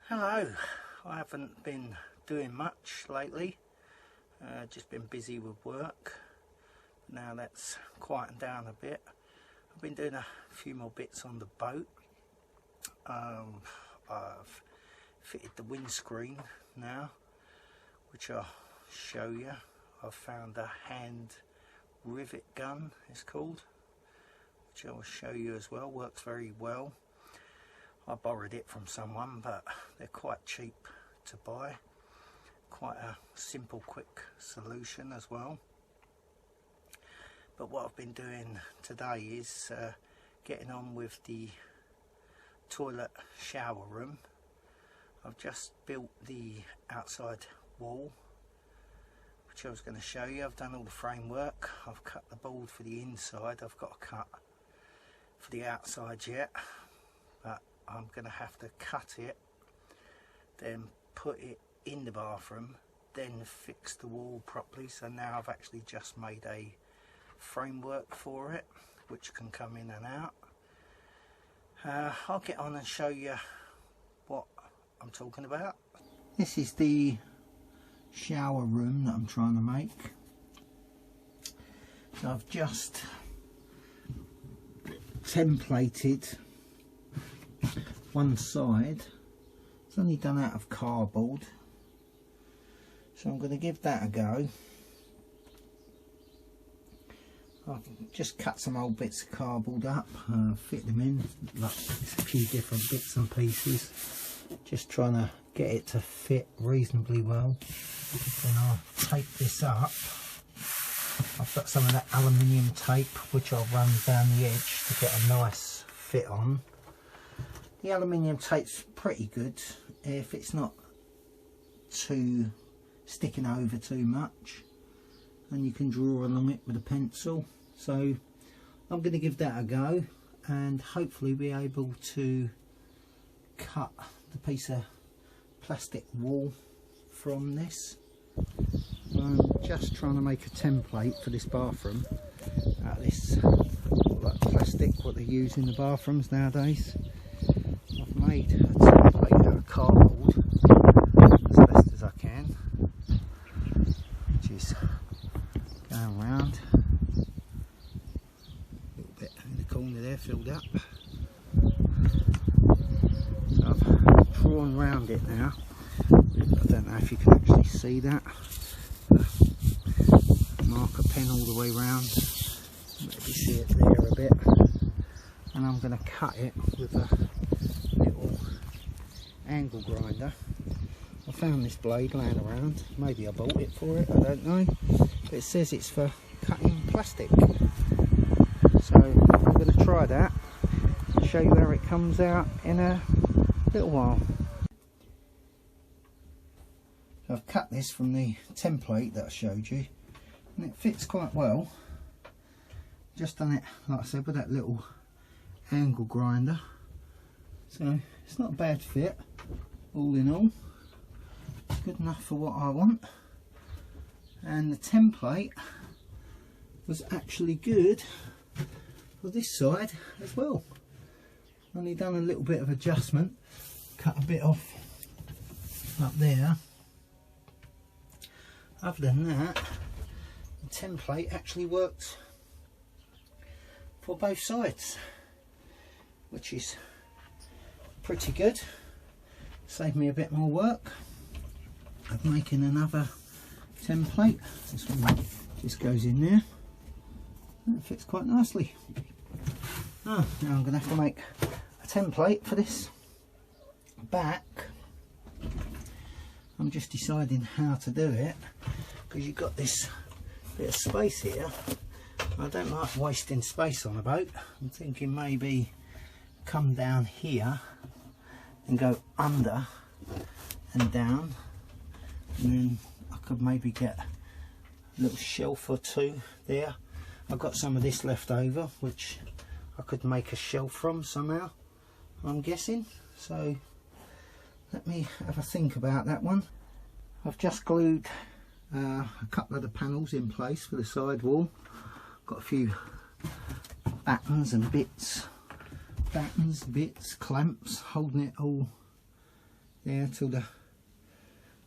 Hello, I haven't been doing much lately, just been busy with work. Now that's quietened down a bit. I've been doing a few more bits on the boat. I've fitted the windscreen now, which I'll show you. I've found a hand rivet gun, it's called, which I will show you as well. Works very well. I borrowed it from someone, but they're quite cheap to buy. Quite a simple, quick solution as well. But what I've been doing today is getting on with the toilet shower room. I've just built the outside wall, which I was going to show you. I've done all the framework. I've cut the board for the inside. I've got a cut for the outside yet, but I'm going to have to cut it, then put it in the bathroom, then fix the wall properly. So now I've actually just made a framework for it, which can come in and out. I'll get on and show you what I'm talking about. This is the shower room that I'm trying to make. So I've just templated one side. It's only done out of cardboard, so I'm going to give that a go. I've just cut some old bits of cardboard up, fit them in, like a few different bits and pieces, just trying to get it to fit reasonably well. Then I'll tape this up. I've got some of that aluminium tape which I'll run down the edge to get a nice fit on. The aluminium tape's pretty good if it's not too sticking over too much, and you can draw along it with a pencil. So I'm going to give that a go and hopefully be able to cut the piece of plastic wall from this. I'm just trying to make a template for this bathroom out of this like plastic what they use in the bathrooms nowadays. I've made a template out of cardboard as best as I can, which is going round. A little bit in the corner there filled up. So I've drawn round it now. I don't know if you can actually see that. Marker pen all the way round. Maybe see it there a bit. And I'm going to cut it with a little angle grinder. I found this blade laying around. Maybe I bought it for it, I don't know. But it says it's for cutting plastic. So I'm going to try that and show you how it comes out in a little while. So I've cut this from the template that I showed you, and it fits quite well. Just done it, like I said, with that little angle grinder. So it's not a bad fit, all in all. It's good enough for what I want. And the template was actually good for this side as well. Only done a little bit of adjustment, cut a bit off up there. Other than that, the template actually worked for both sides, which is pretty good. Saved me a bit more work of making another template. This one just goes in there and it fits quite nicely. Now I'm going to have to make a template for this back. I'm just deciding how to do it, because you've got this bit of space here. I don't like wasting space on a boat. I'm thinking maybe come down here and go under and down, and then I could maybe get a little shelf or two there. I've got some of this left over which I could make a shelf from somehow, I'm guessing. So let me have a think about that one. I've just glued a couple of the panels in place for the side wall. Got a few battens and bits, clamps holding it all there till the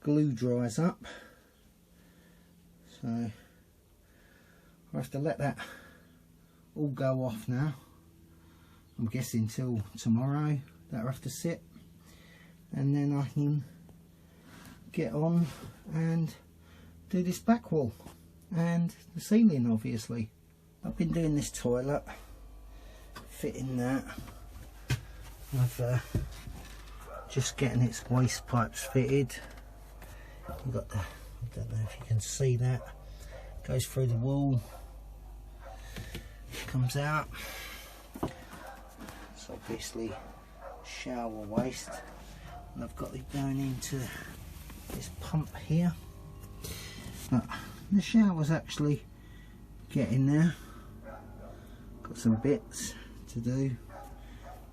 glue dries up. So I have to let that all go off now. I'm guessing till tomorrow that'll have to sit, and then I can get on and do this back wall and the ceiling. Obviously I've been doing this toilet, fitting that. I've just getting its waste pipes fitted. You've got the, I don't know if you can see that, goes through the wall, comes out. It's obviously shower waste, and I've got it going into this pump here. But the shower's actually getting there. Got some bits to do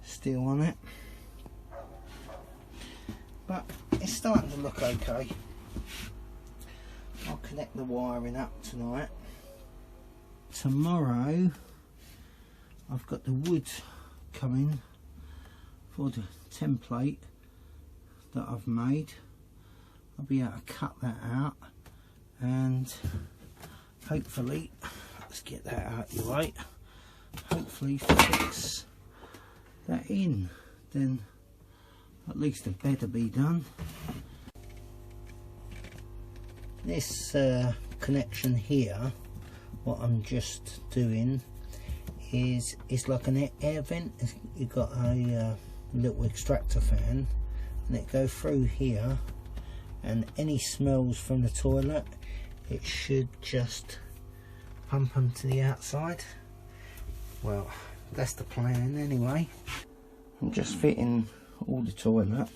still on it, but it's starting to look okay. I'll connect the wiring up tonight. Tomorrow I've got the wood coming for the template that I've made. I'll be able to cut that out and hopefully, let's get that out of your way, hopefully fix that in. Then at least the bed will be done. This connection here, what I'm just doing is like an air vent. You've got a little extractor fan, and it goes through here, and any smells from the toilet, it should just pump them to the outside. Well, that's the plan anyway. I'm just fitting all the toilet.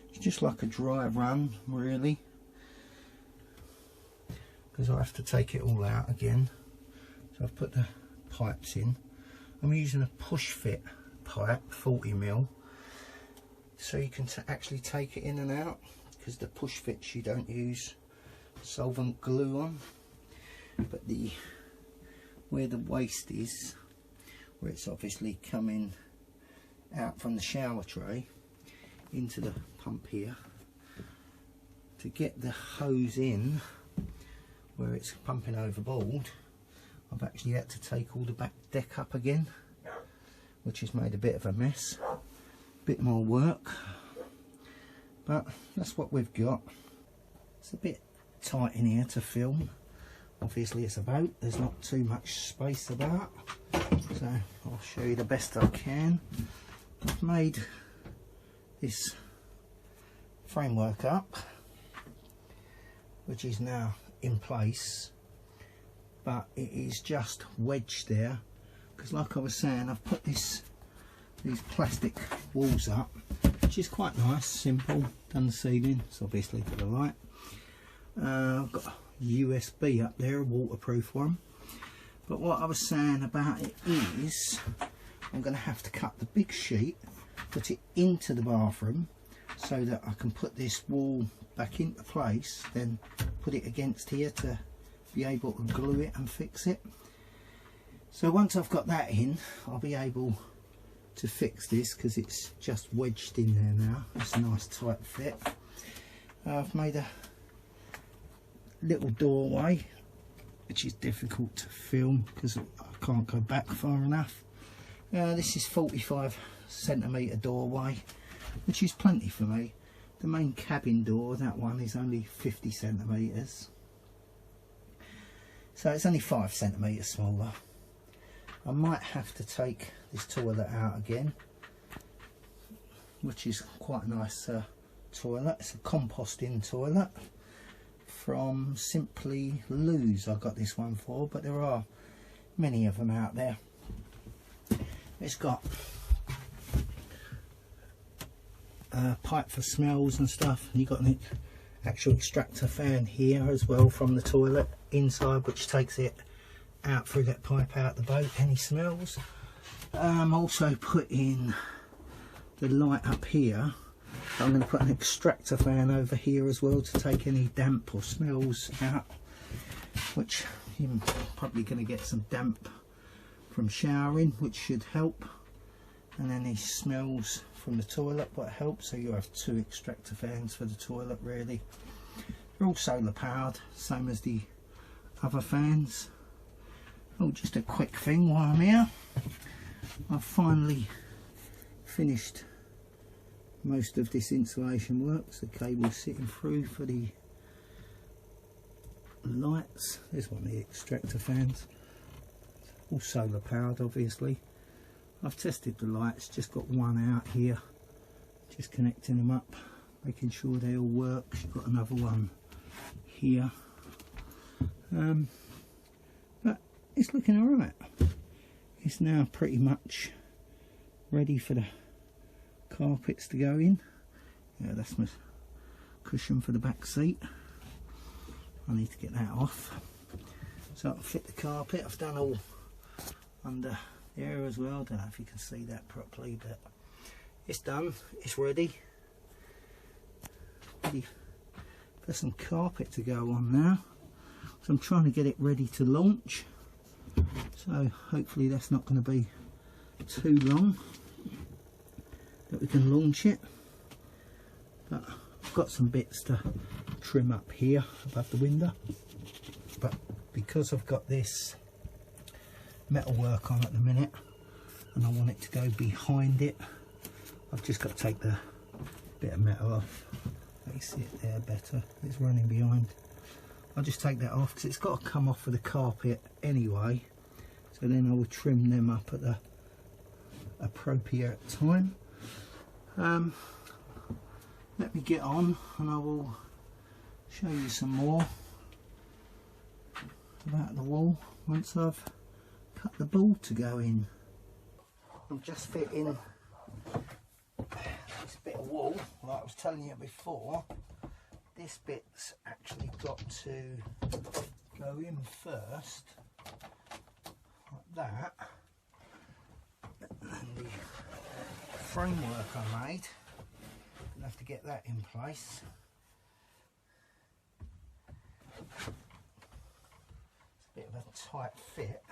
It's just like a dry run really, because I have to take it all out again. So I've put the pipes in. I'm using a push fit pipe, 40mm, so you can actually take it in and out, because the push fits you don't use solvent glue on. But where the waste is, where it's obviously coming out from the shower tray into the pump here, to get the hose in where it's pumping overboard, I've actually had to take all the back deck up again, which has made a bit of a mess, bit more work, but that's what we've got. It's a bit tight in here to film. Obviously it's a boat, there's not too much space about, so I'll show you the best I can. I've made this framework up, which is now in place, but it is just wedged there because, like I was saying, I've put these plastic walls up, which is quite nice, simple. Done the ceiling, it's obviously for the light. I've got a USB up there, a waterproof one. But what I was saying about it is, I'm going to have to cut the big sheet, put it into the bathroom, so that I can put this wall back into place, then put it against here to be able to glue it and fix it. So once I've got that in, I'll be able to fix this, because it's just wedged in there now. It's a nice tight fit. I've made a little doorway, which is difficult to film because I can't go back far enough. This is 45cm doorway, which is plenty for me. The main cabin door, that one, is only 50cm, so it's only 5cm smaller. I might have to take this toilet out again, which is quite a nice toilet. It's a composting toilet from Simply Lose. I got this one for, but there are many of them out there. It's got a pipe for smells and stuff, and you've got an actual extractor fan here as well from the toilet inside, which takes it out through that pipe out the boat, any smells. Also put in the light up here. I'm going to put an extractor fan over here as well to take any damp or smells out, which you're probably going to get some damp from showering, which should help. and any smells from the toilet, what helps. So you have 2 extractor fans for the toilet really. They're all solar powered, same as the other fans. Oh, just a quick thing while I'm here, I've finally finished most of this insulation works. The cable's sitting through for the lights. There's one of the extractor fans, all solar powered obviously. I've tested the lights, just got one out here, just connecting them up, making sure they all work. Got another one here, but it's looking alright. It's now pretty much ready for the carpets to go in. Yeah, that's my cushion for the back seat. I need to get that off so I can fit the carpet. I've done all under there as well. Don't know if you can see that properly, but it's done. It's ready for some carpet to go on now. So I'm trying to get it ready to launch, so hopefully that's not going to be too long that we can launch it. But I've got some bits to trim up here above the window, but because I've got this metal work on at the minute and I want it to go behind it, I've just got to take the bit of metal off. You see it there better, it's running behind. I'll just take that off because it's got to come off of the carpet anyway, so then I will trim them up at the appropriate time. Let me get on and I will show you some more about the wall once I've cut the ball to go in. I'm just fitting this bit of wall, like I was telling you before. This bit's actually got to go in first, like that, and then the framework I made, I'll have to get that in place. It's a bit of a tight fit.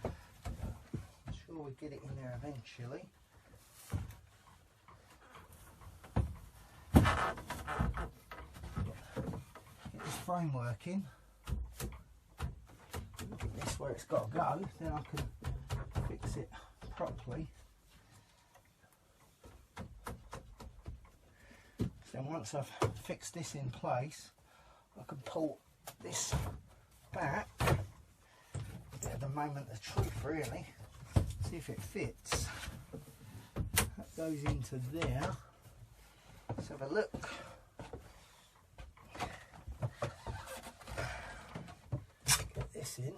I'm sure we'll get it in there eventually. Get this framework in. Get this where it's got to go, then I can fix it properly. Then once I've fixed this in place, I can pull this back, a bit of the moment of truth really, see if it fits. That goes into there. Let's have a look. Get this in.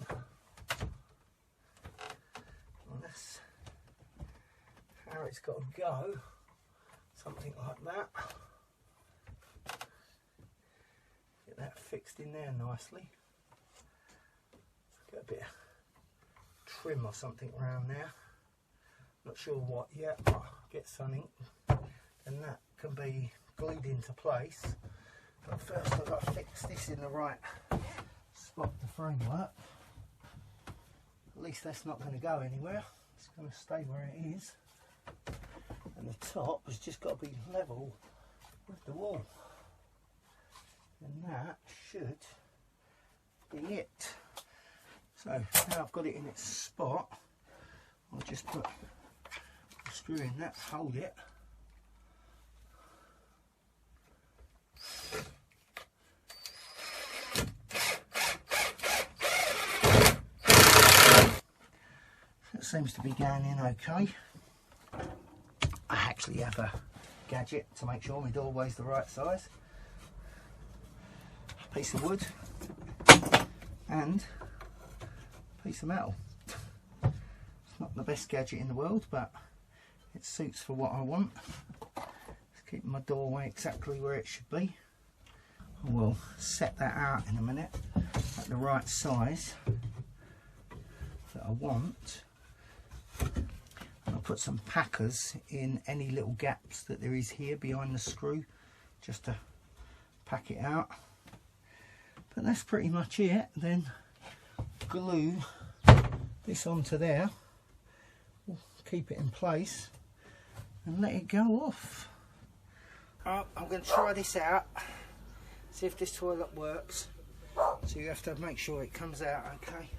And that's how it's got to go, something like that. That fixed in there nicely. Get a bit of trim or something around there. Not sure what yet, but I'll get something, and that can be glued into place. But first I've got to fix this in the right spot, the framework. At least that's not going to go anywhere. It's going to stay where it is. And the top has just got to be level with the wall. And that should be it. So now I've got it in its spot, I'll just put a screw in that to hold it. That seems to be going in okay. I actually have a gadget to make sure my doorway's the right size. Piece of wood and a piece of metal. It's not the best gadget in the world, but it suits for what I want. It's keeping my doorway exactly where it should be. I will set that out in a minute at the right size that I want. I'll put some packers in any little gaps that there is here behind the screw, just to pack it out. But that's pretty much it. Then glue this onto there, we'll keep it in place, and let it go off. Oh, I'm going to try this out, see if this toilet works. So you have to make sure it comes out okay.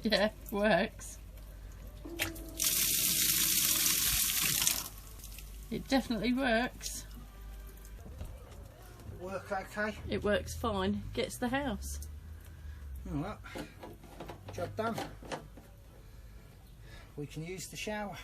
Yeah, works. It definitely works. Work okay? It works fine. Gets the house. Alright, job done. We can use the shower.